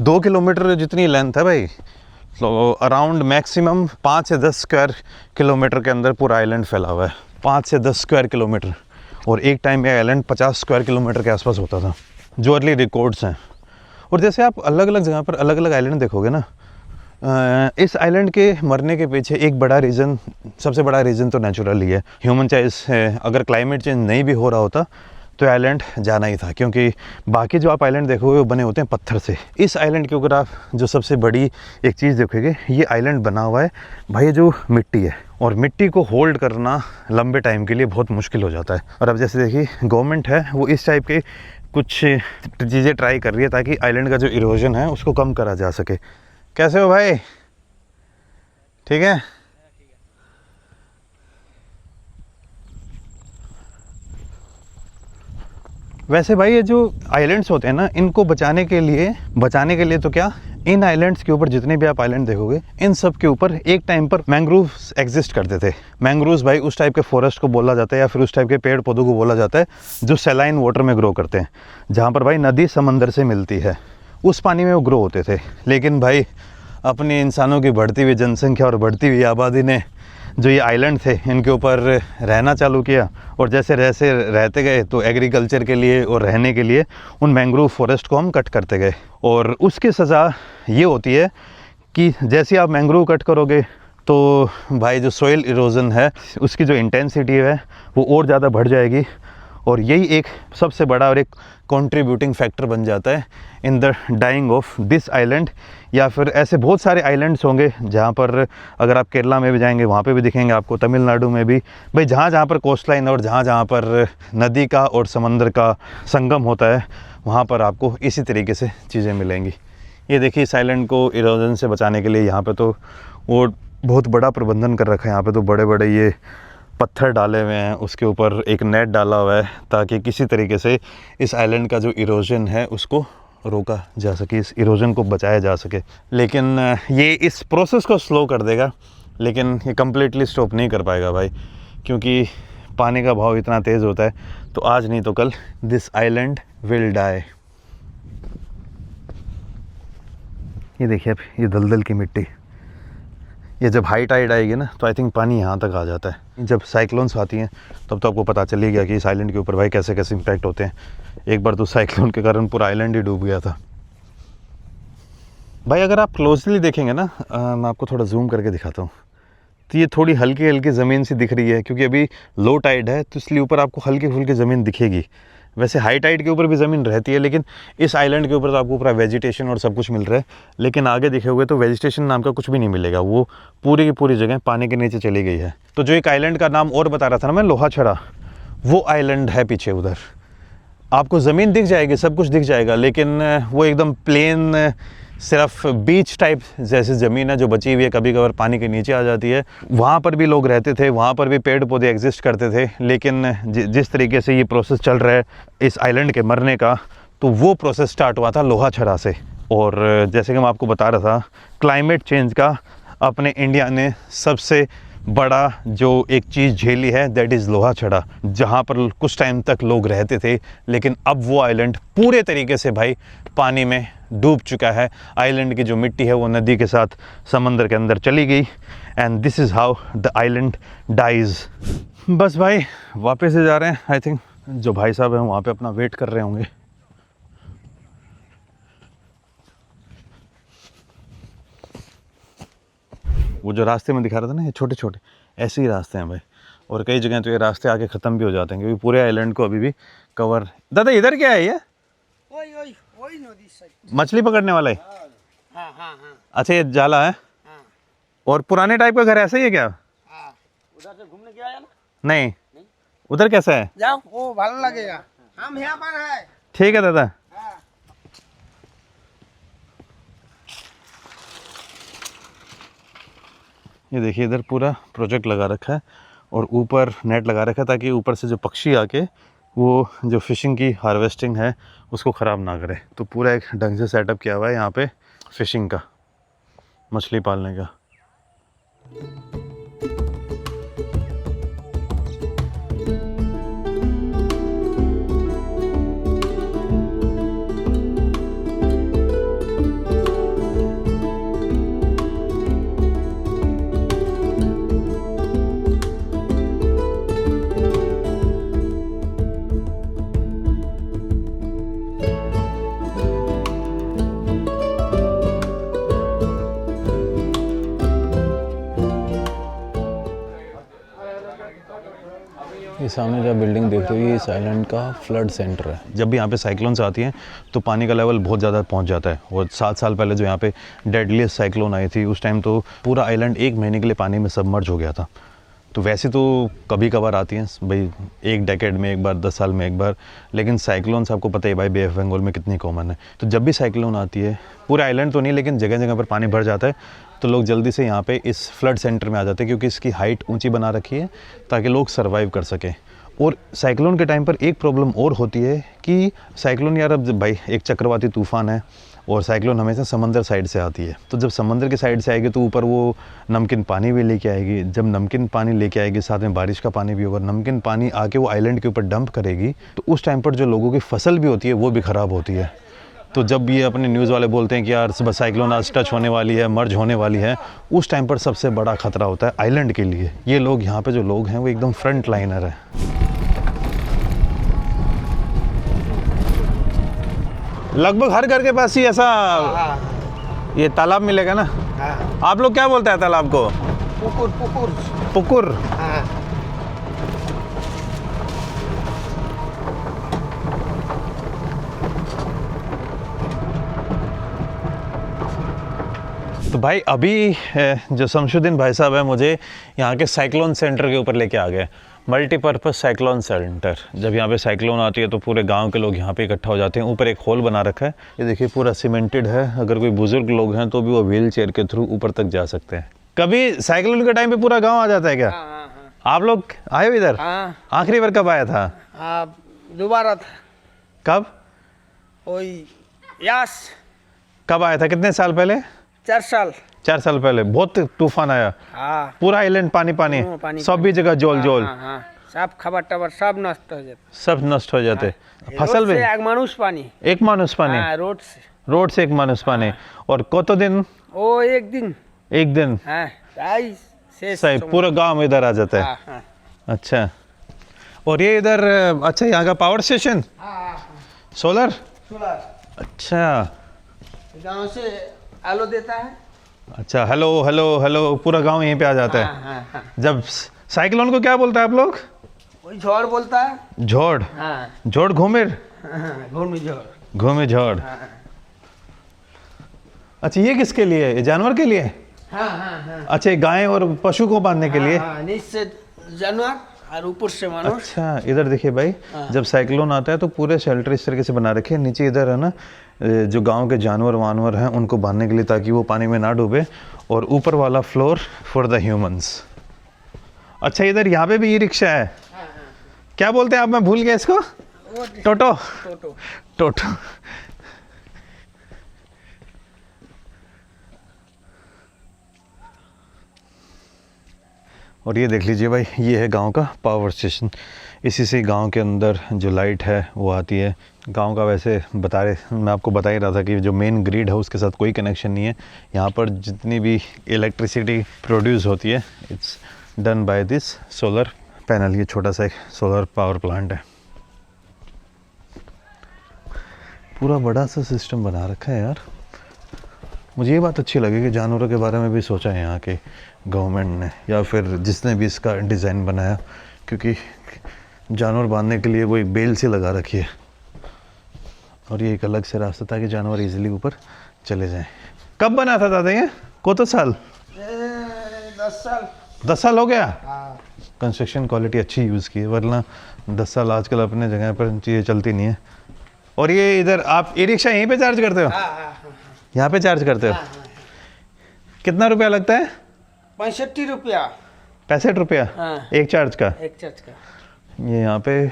2 किलोमीटर जितनी लेंथ है भाई, तो अराउंड मैक्सिमम 5 से 10 स्क्वायर किलोमीटर के अंदर पूरा आइलैंड फैला हुआ है। 5 से 10 स्क्वायर किलोमीटर, और एक टाइम में आइलैंड 50 स्क्वायर किलोमीटर के आसपास होता था, जो अर्ली रिकॉर्ड्स हैं। और जैसे आप अलग अलग जगह पर अलग अलग आइलैंड देखोगे ना, इस आइलैंड के मरने के पीछे एक बड़ा रीज़न, सबसे बड़ा रीज़न तो नेचुरल ही है, ह्यूमन चॉइस है। अगर क्लाइमेट चेंज नहीं भी हो रहा होता तो आइलैंड जाना ही था, क्योंकि बाकी जो आप आइलैंड देखोगे वो बने होते हैं पत्थर से। इस आइलैंड के ऊपर आप जो सबसे बड़ी एक चीज़ देखोगे, ये आइलैंड बना हुआ है भाई जो मिट्टी है, और मिट्टी को होल्ड करना लंबे टाइम के लिए बहुत मुश्किल हो जाता है। और अब जैसे देखिए गवर्नमेंट है वो इस टाइप के कुछ चीज़ें ट्राई कर रही है ताकि आइलैंड का जो इरोजन है उसको कम करा जा सके। कैसे हो भाई? ठीक है। वैसे भाई ये जो आइलैंड्स होते हैं ना, इनको बचाने के लिए तो क्या, इन आइलैंड्स के ऊपर जितने भी आप आइलैंड देखोगे इन सब के ऊपर एक टाइम पर मैंग्रोव्स एग्जिस्ट करते थे। मैंग्रोव्स भाई उस टाइप के फॉरेस्ट को बोला जाता है या फिर उस टाइप के पेड़ पौधों को बोला जाता है जो सैलाइन वाटर में ग्रो करते हैं, जहाँ पर भाई नदी समंदर से मिलती है, उस पानी में वो ग्रो होते थे। लेकिन भाई अपने इंसानों की बढ़ती हुई जनसंख्या और बढ़ती हुई आबादी ने जो ये आइलैंड थे इनके ऊपर रहना चालू किया, और जैसे रहते गए तो एग्रीकल्चर के लिए और रहने के लिए उन मैंग्रोव फॉरेस्ट को हम कट करते गए। और उसकी सज़ा ये होती है कि जैसे आप मैंग्रोव कट करोगे तो भाई जो सॉइल इरोजन है उसकी जो इंटेंसिटी है वो और ज़्यादा बढ़ जाएगी, और यही एक सबसे बड़ा और एक कंट्रीब्यूटिंग फैक्टर बन जाता है in the dying of this island. या फिर ऐसे बहुत सारे आइलैंड्स होंगे जहाँ पर अगर आप केरला में भी जाएंगे वहाँ पे भी दिखेंगे आपको, तमिलनाडु में भी भाई, जहाँ जहाँ पर कोस्ट लाइन और जहाँ जहाँ पर नदी का और समंदर का संगम होता है वहाँ पर आपको इसी तरीके से चीज़ें मिलेंगी। ये देखिए इस आइलैंड को इरोजन से बचाने के लिए यहाँ पर तो वो बहुत बड़ा प्रबंधन कर रखा है। यहाँ पर तो बड़े बड़े ये पत्थर डाले हुए हैं, उसके ऊपर एक नेट डाला हुआ है ताकि किसी तरीके से इस आइलैंड का जो इरोजन है उसको रोका जा सके, इस इरोजन को बचाया जा सके। लेकिन ये इस प्रोसेस को स्लो कर देगा, लेकिन ये कम्प्लीटली स्टॉप नहीं कर पाएगा भाई, क्योंकि पानी का भाव इतना तेज़ होता है। तो आज नहीं तो कल दिस आइलैंड विल डाई। ये देखिए अब ये दलदल की मिट्टी, ये जब हाई टाइड आएगी ना तो आई थिंक पानी यहाँ तक आ जाता है। जब साइक्लोन्स आती हैं तब तो आपको पता चल ही गया कि इस आइलैंड के ऊपर भाई कैसे कैसे इम्पैक्ट होते हैं। एक बार तो साइक्लोन के कारण पूरा आइलैंड ही डूब गया था भाई। अगर आप क्लोजली देखेंगे ना, मैं आपको थोड़ा जूम करके दिखाता हूँ, तो ये थोड़ी हल्की हल्की ज़मीन सी दिख रही है, क्योंकि अभी लो टाइड है तो इसलिए ऊपर आपको हल्की फुल्की ज़मीन दिखेगी। वैसे हाई टाइड के ऊपर भी ज़मीन रहती है, लेकिन इस आइलैंड के ऊपर तो आपको पूरा वेजिटेशन और सब कुछ मिल रहा है। लेकिन आगे दिखे हुए तो वेजिटेशन नाम का कुछ भी नहीं मिलेगा, वो पूरी की पूरी जगह पानी के नीचे चली गई है। तो जो एक आइलैंड का नाम और बता रहा था ना मैं, लोहा छड़ा, वो आइलैंड है पीछे उधर। आपको ज़मीन दिख जाएगी, सब कुछ दिख जाएगा, लेकिन वो एकदम प्लेन सिर्फ बीच टाइप जैसी ज़मीन है जो बची हुई है, कभी कभार पानी के नीचे आ जाती है। वहाँ पर भी लोग रहते थे, वहाँ पर भी पेड़ पौधे एग्जिस्ट करते थे, लेकिन जिस तरीके से ये प्रोसेस चल रहा है इस आइलैंड के मरने का, तो वो प्रोसेस स्टार्ट हुआ था लोहा छड़ा से। और जैसे कि मैं आपको बता रहा था, क्लाइमेट चेंज का अपने इंडिया ने सबसे बड़ा जो एक चीज़ झेली है दैट इज़ लोहा छड़ा, जहाँ पर कुछ टाइम तक लोग रहते थे, लेकिन अब वो आइलैंड पूरे तरीके से भाई पानी में डूब चुका है। आइलैंड की जो मिट्टी है वो नदी के साथ समंदर के अंदर चली गई, and this is how the island dies. बस भाई वापस से जा रहे हैं। आई थिंक जो भाई साहब हैं वहाँ पे अपना वेट कर रहे होंगे। वो जो रास्ते में दिखा रहा था ना, ये छोटे छोटे ऐसे ही रास्ते हैं भाई, और कई जगह तो ये रास्ते आके ख़त्म भी हो जाते हैं, क्योंकि पूरे आइलैंड को अभी भी कवर। दादा इधर क्या है ये? वही नदी साइड। मछली पकड़ने वाला है? हाँ हाँ हाँ अच्छा ये जाला है। हाँ और पुराने टाइप का घर ऐसा ही है क्या? हाँ। उधर से घूमने गया है ना? नहीं, उधर कैसा है? जाओ, वो भालो लगेगा। हम यहाँ पर है। ठीक है दादा। हाँ। ये देखिए इधर पूरा प्रोजेक्ट लगा रखा है और ऊपर नेट लगा रखा है, ताकि ऊपर से जो पक्षी आके वो जो फिशिंग की हार्वेस्टिंग है उसको ख़राब ना करे। तो पूरा एक ढंग से सेटअप किया हुआ है यहाँ पे फिशिंग का, मछली पालने का। ये सामने जो बिल्डिंग देख रही है इस आइलैंड का फ्लड सेंटर है। जब भी यहाँ पे साइक्लोन्स आती हैं तो पानी का लेवल बहुत ज़्यादा पहुँच जाता है। और 7 साल पहले जो यहाँ पे डेडलीस्ट साइक्लोन आई थी, उस टाइम तो पूरा आइलैंड 1 महीने के लिए पानी में सबमर्ज हो गया था। तो वैसे तो कभी कभार आती हैं भाई, 1 डेकेड में एक बार, 10 साल में एक बार, लेकिन साइक्लोन्स आपको पता है भाई बे ऑफ बंगाल में कितनी कॉमन है। तो जब भी साइक्लोन आती है, पूरा आइलैंड तो नहीं लेकिन जगह जगह पर पानी भर जाता है, तो लोग जल्दी से यहाँ पे इस फ्लड सेंटर में आ जाते हैं, क्योंकि इसकी हाइट ऊंची बना रखी है ताकि लोग सर्वाइव कर सकें। और साइक्लोन के टाइम पर एक प्रॉब्लम और होती है कि साइक्लोन यार, अब भाई एक चक्रवाती तूफ़ान है और साइक्लोन हमेशा समंदर साइड से आती है, तो जब समंदर की साइड से आएगी तो ऊपर वो नमकीन पानी भी लेके आएगी। जब नमकीन पानी लेके आएगी साथ में बारिश का पानी भी होगा, नमकीन पानी आके वो आइलैंड के ऊपर डंप करेगी, तो उस टाइम पर जो लोगों की फसल भी होती है वो भी ख़राब होती है। तो जब ये अपने न्यूज़ वाले बोलते हैं कि यार सुबह साइक्लोन आज टच होने वाली है, मर्ज होने वाली है, उस टाइम पर सबसे बड़ा खतरा होता है आइलैंड के लिए। ये लोग यहाँ पे जो लोग हैं वो एकदम फ्रंट लाइनर है। लगभग हर घर के पास ही ऐसा ये तालाब मिलेगा ना। हाँ। आप लोग क्या बोलते हैं तालाब को? पुकुर पुकुर। पुकुर। हाँ। तो भाई अभी जो शमशुद्दीन भाई साहब है मुझे यहाँ के साइक्लोन सेंटर के ऊपर लेके आ गए, मल्टीपर्पज़ साइक्लोन सेंटर। जब यहाँ पे साइक्लोन आती है तो पूरे गांव के लोग यहाँ पे इकट्ठा हो जाते हैं। ऊपर एक होल बना रखा है, ये देखिए पूरा सीमेंटेड है, अगर कोई बुजुर्ग लोग हैं तो भी वो व्हील चेयर के थ्रू ऊपर तक जा सकते हैं। कभी साइक्लोन के टाइम पे पूरा गाँव आ जाता है क्या? आप लोग आए हो इधर? हाँ आखिरी बार कब आया था? दोबारा था कब? वही यास कब आया था? कितने साल पहले? 4 साल 4 साल पहले बहुत तूफान आया, हाँ पूरा आइलैंड पानी पानी, पानी सब भी जगह जोल जोल, हाँ सब खबर टबर सब नष्ट हो जाते, सब नष्ट हो जाते। फसल रोड भी से एक मानुष पानी, एक मानुष पानी, हाँ रोड से एक मानुष पानी। और कत दिन? वो एक दिन एक दिन हाँ आई शेष सही पूरा गांव इधर आ जाता है। हाँ, हाँ। अच्छा, और ये इधर अच्छा यहाँ का पावर स्टेशन सोलर? सोलर अच्छा गांव से आलो देता है। अच्छा, हेलो हेलो हेलो पूरा गांव यहीं पे आ जाता है। हाँ, हाँ। जब साइक्लोन को क्या बोलता है आप लोग? वही झोड़ बोलता है। झोड़? हाँ झोड़ घूमिर? घूमी झोड़। घूमे झोड़। अच्छा, ये किसके लिए है? ये जानवर के लिए? हाँ हाँ हाँ अच्छा, ये गाय और पशु को बांधने के लिए? हाँ, नीचे जानवर और ऊपर से मानुष। अच्छा, इधर देखिए भाई, जब साइक्लोन आता है तो पूरे शेल्टर इस तरीके से बना रखे हैं। नीचे इधर है ना जो गांव के जानवर वानवर हैं उनको बांधने के लिए, ताकि वो पानी में ना डूबे, और ऊपर वाला फ्लोर फॉर द ह्यूमंस। अच्छा, इधर यहाँ पे भी ई रिक्शा है। क्या बोलते हैं आप? मैं भूल गया इसको। टोटो? टोटो। टोटो। और ये देख लीजिए भाई, ये है गांव का पावर स्टेशन। इसी से गांव के अंदर जो लाइट है वो आती है। गांव का वैसे मैं आपको बता ही रहा था कि जो मेन ग्रिड है उसके साथ कोई कनेक्शन नहीं है। यहाँ पर जितनी भी इलेक्ट्रिसिटी प्रोड्यूस होती है, it's done by this solar panel. ये छोटा सा एक सोलर पावर प्लांट है। पूरा बड़ा सा सिस्टम बना रखा है यार। मुझे ये बात अच्छी लगी कि जानवरों के बारे में भी सोचा है यहाँ के गवर्नमेंट ने, या फिर जिसने भी इसका डिज़ाइन बनाया, क्योंकि जानवर बांधने के लिए वो एक बेल सी लगा रखी है, और ये एक अलग से रास्ता था कि जानवर इजीली ऊपर चले जाएं। कब बना था दादा ये? कोतो साल? 10 साल। 10 साल हो गया? हाँ। कंस्ट्रक्शन क्वालिटी अच्छी यूज़ की है, वरना 10 साल आजकल अपने जगह पर चीज़ें चलती नहीं है। और ये इधर आप ई रिक्शा यहीं पे चार्ज करते हो? यहाँ पे चार्ज करते हो? कितना रुपया लगता है? 65 रुपया। 65 रुपया एक चार्ज का? एक चार्ज का। ये यहाँ पे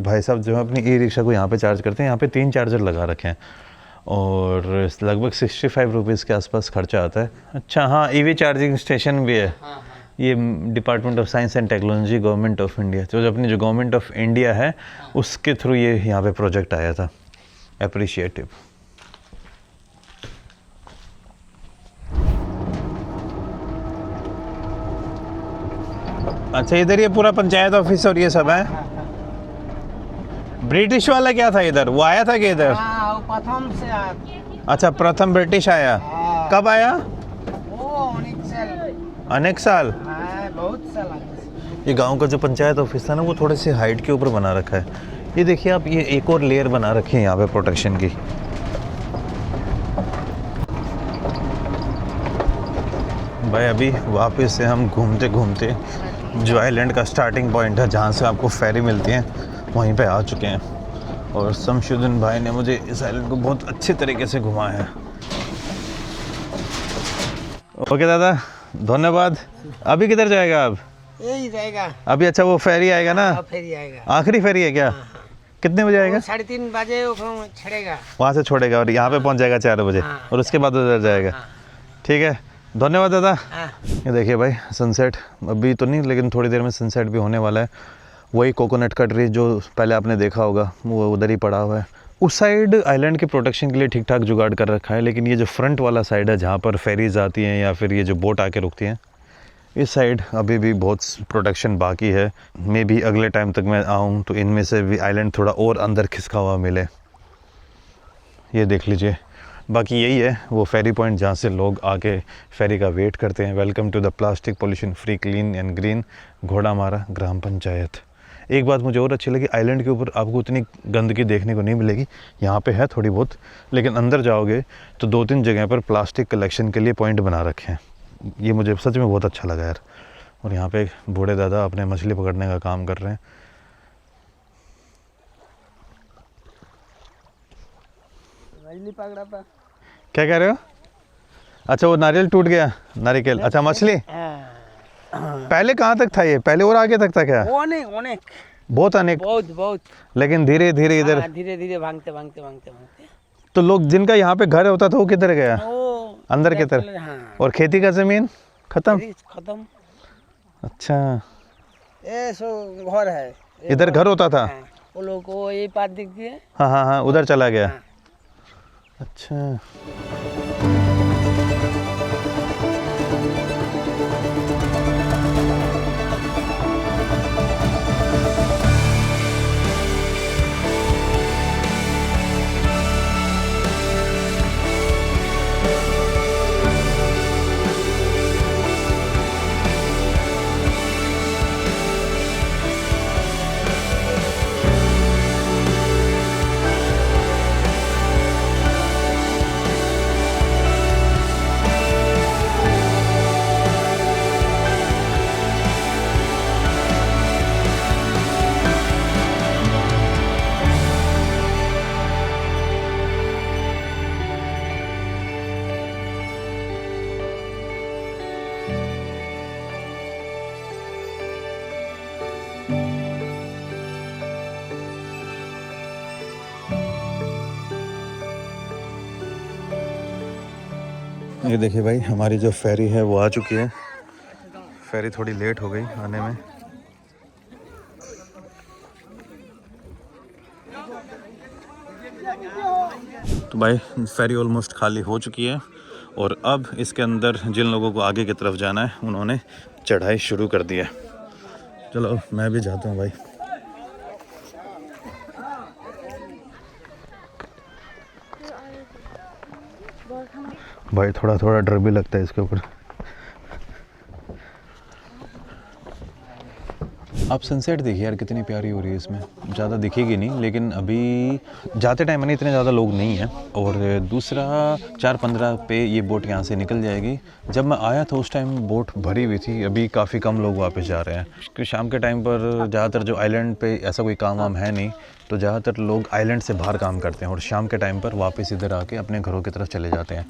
भाई साहब जो है अपनी ई रिक्शा को यहाँ पे चार्ज करते हैं। यहाँ पे 3 चार्जर लगा रखे हैं, और लगभग 65 रुपीज़ के आसपास खर्चा आता है। अच्छा हाँ, ईवी चार्जिंग स्टेशन भी है। ये department of science and technology, government of India, तो अपनी जो गवर्नमेंट ऑफ इंडिया है उसके थ्रू ये यहाँ पे प्रोजेक्ट आया था। अप्रिशिएटिव। अच्छा, इधर ये पूरा पंचायत ऑफिस और ये सब है। ब्रिटिश वाला क्या था इधर? वो आया था कि इधर? हाँ, वो प्रथम से आया। अच्छा, प्रथम ब्रिटिश आया। कब आया? वो अनेक साल। अनेक साल? हाँ, बहुत साल आगे। ये गांव का जो पंचायत ऑफिस था ना, वो थोड़े से हाइट के ऊपर बना रखा है। ये देखिए आप, ये एक और लेयर बना रखी है यहाँ पे प्रोटेक्शन की। भाई अभी वापस से हम घूमते घूमते जो आइलैंड का स्टार्टिंग पॉइंट है, जहाँ से आपको फेरी मिलती है, वहीं पे आ चुके हैं। और शमशुद्दीन भाई ने मुझे इस आइलैंड को बहुत अच्छे तरीके से घुमाया है। ओके दादा, धन्यवाद। अभी किधर जाएगा आप? यही रहेगा अभी? अच्छा, वो फेरी आएगा ना? फेरी आएगा। आखिरी फेरी है क्या? कितने बजे आएगा? 3:30 बजे वो छड़ेगा, वहाँ से छोड़ेगा और यहाँ पे पहुँच जाएगा 4 बजे, और उसके बाद उधर जाएगा। ठीक है, धन्यवाद दादा। ये देखिए भाई, सनसेट अभी तो नहीं, लेकिन थोड़ी देर में सनसेट भी होने वाला है। वही कोकोनट का ट्री जो पहले आपने देखा होगा, वो उधर ही पड़ा हुआ है। उस साइड आइलैंड के प्रोटेक्शन के लिए ठीक ठाक जुगाड़ कर रखा है, लेकिन ये जो फ्रंट वाला साइड है, जहाँ पर फेरीज आती हैं या फिर ये जो बोट आके रुकती हैं, इस साइड अभी भी बहुत प्रोटेक्शन बाकी है। मे भी अगले टाइम तक मैं आऊँ तो इनमें से भी आइलैंड थोड़ा और अंदर खिसका हुआ मिले। ये देख लीजिए, बाकी यही है वो फेरी पॉइंट जहाँ से लोग आके फेरी का वेट करते हैं। Welcome to the plastic pollution free clean and green Ghoramara Gram Panchayat. एक बात मुझे और अच्छी लगी, आइलैंड के ऊपर आपको उतनी गंदगी देखने को नहीं मिलेगी। यहाँ पे है थोड़ी बहुत, लेकिन अंदर जाओगे तो 2-3 जगह पर प्लास्टिक कलेक्शन के लिए पॉइंट बना रखे हैं। ये मुझे सच में बहुत अच्छा लगा यार। और यहाँ पे बूढ़े दादा अपने मछली पकड़ने का काम कर रहे हैं। मछली पकड़ा था। क्या कह रहे हो? अच्छा, वो नारियल टूट गया, नारियल। अच्छा, मछली? पहले कहाँ तक था ये? पहले और आगे तक था क्या? অনেক অনেক बहुत अनेक, बहुत बहुत लेकिन धीरे धीरे इधर। हाँ, धीरे धीरे भागते भागते भागते भागते तो लोग जिनका यहाँ पे घर होता था वो किधर गया? वो अंदर की तरफ। हाँ और खेती का जमीन खत्म। खत्म। अच्छा, ये सो घर है, इधर घर होता था। हाँ, वो लोग को ये बात दिखती है। हाँ हाँ हाँ, उधर चला गया। हाँ। अच्छा, ये देखिए भाई, हमारी जो फेरी है वो आ चुकी है। फेरी थोड़ी लेट हो गई आने में। तो भाई फेरी ऑलमोस्ट खाली हो चुकी है और अब इसके अंदर जिन लोगों को आगे की तरफ जाना है उन्होंने चढ़ाई शुरू कर दी है। चलो मैं भी जाता हूँ भाई। भाई थोड़ा थोड़ा डर भी लगता है इसके ऊपर। आप सनसेट देखिए यार, कितनी प्यारी हो रही है इसमें। ज़्यादा दिखेगी नहीं, लेकिन अभी जाते टाइम में इतने ज़्यादा लोग नहीं हैं। और दूसरा 4:15 पे ये बोट यहाँ से निकल जाएगी। जब मैं आया था उस टाइम बोट भरी हुई थी, अभी काफ़ी कम लोग वापस जा रहे हैं क्योंकि शाम के टाइम पर ज़्यादातर जो आइलैंड पे ऐसा कोई काम वाम है नहीं, तो ज़्यादातर लोग आइलैंड से बाहर काम करते हैं और शाम के टाइम पर वापस इधर आके अपने घरों की तरफ चले जाते हैं।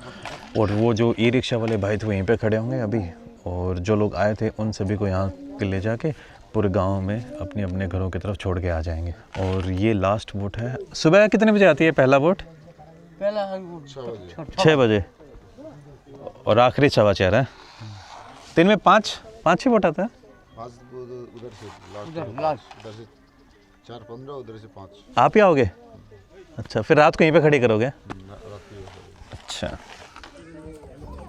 और वो जो ई रिक्शा वाले भाई थे वहीं पर खड़े होंगे अभी, और जो लोग आए थे उन सभी को यहाँ ले जाके पूरे गांव में अपने अपने घरों की तरफ छोड़ के आ जाएंगे। और ये लास्ट बोट है। सुबह कितने बजे आती है पहला बोट? पहला 6 बजे और आखिरी 4:15 है। दिन में 5-6 बोट आता है। उधर लास्ट 4:15 उधर से 5। आप ही आओगे? अच्छा, फिर रात को यहीं पे खड़ी करोगे? अच्छा,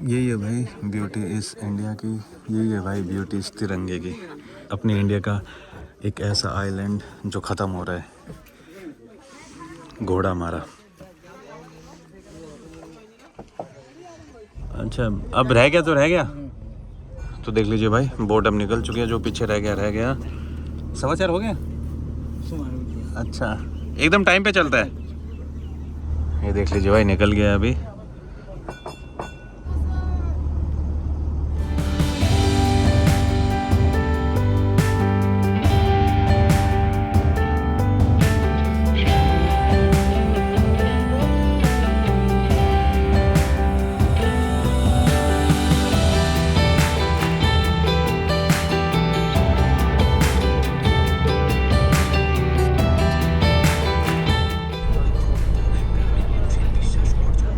यही है भाई ब्यूटी इस इंडिया की। यही है भाई ब्यूटी इस तिरंगे की। अपने इंडिया का एक ऐसा आइलैंड जो ख़त्म हो रहा है, घोड़ा मारा। अच्छा, अब रह गया तो रह गया। तो देख लीजिए भाई, बोट अब निकल चुकी है। जो पीछे रह गया। 4:15 हो गया। अच्छा, एकदम टाइम पे चलता है। ये देख लीजिए भाई, निकल गया अभी।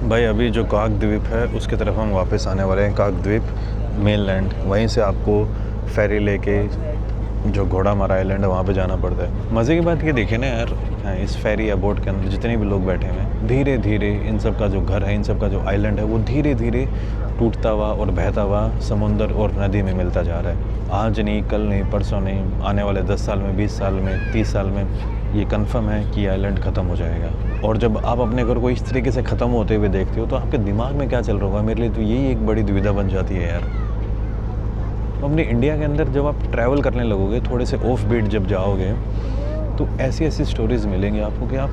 भाई अभी जो काकद्वीप है उसके तरफ हम वापस आने वाले हैं। काकद्वीप मेनलैंड, वहीं से आपको फेरी लेके जो घोड़ा मारा आइलैंड है वहाँ पे जाना पड़ता है। मज़े की बात ये देखिए ना यार, इस फेरी या बोट के अंदर जितने भी लोग बैठे हुए हैं, धीरे धीरे इन सब का जो घर है, इन सब का जो आइलैंड है, वो धीरे धीरे टूटता हुआ और बहता हुआ समुंदर और नदी में मिलता जा रहा है। आज नहीं, कल नहीं, परसों नहीं, आने वाले 10 साल में, 20 साल में, 30 साल में ये कंफर्म है कि आइलैंड ख़त्म हो जाएगा। और जब आप अपने घर को इस तरीके से ख़त्म होते हुए देखते हो तो आपके दिमाग में क्या चल रहा होगा? मेरे लिए तो यही एक बड़ी दुविधा बन जाती है यार। तो अपने इंडिया के अंदर जब आप ट्रैवल करने लगोगे, थोड़े से ऑफ बीट जब जाओगे, तो ऐसी ऐसी स्टोरीज़ मिलेंगी आपको कि आप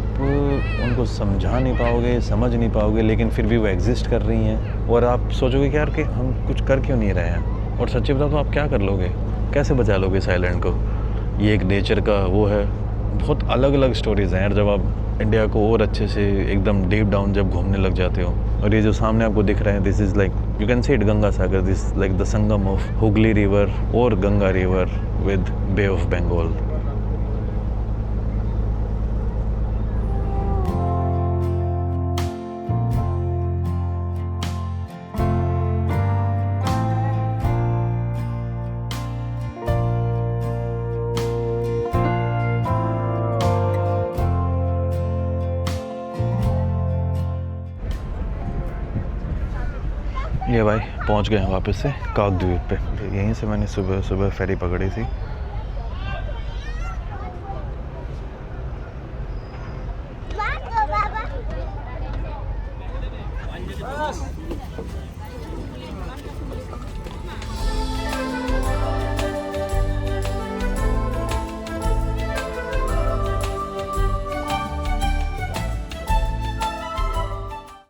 उनको समझा नहीं पाओगे, समझ नहीं पाओगे, लेकिन फिर भी वो एग्जिस्ट कर रही हैं। और आप सोचोगे कि यार कि हम कुछ कर क्यों नहीं रहे हैं। और सच्ची बताओ तो आप क्या कर लोगे, कैसे बचा लोगे इस आइलैंड को? ये एक नेचर का वो है। बहुत अलग अलग स्टोरीज़ हैं यार, जब आप इंडिया को और अच्छे से एकदम डीप डाउन जब घूमने लग जाते हो। और ये जो सामने आपको दिख रहा है, this is like you can see it Ganga Sagar, this like the sangam of Hooghly river और Ganga river with Bay of Bengal. ये भाई पहुंच गए हैं वापस से काकद्वीप पे। यहीं से मैंने सुबह सुबह फेरी पकड़ी थी।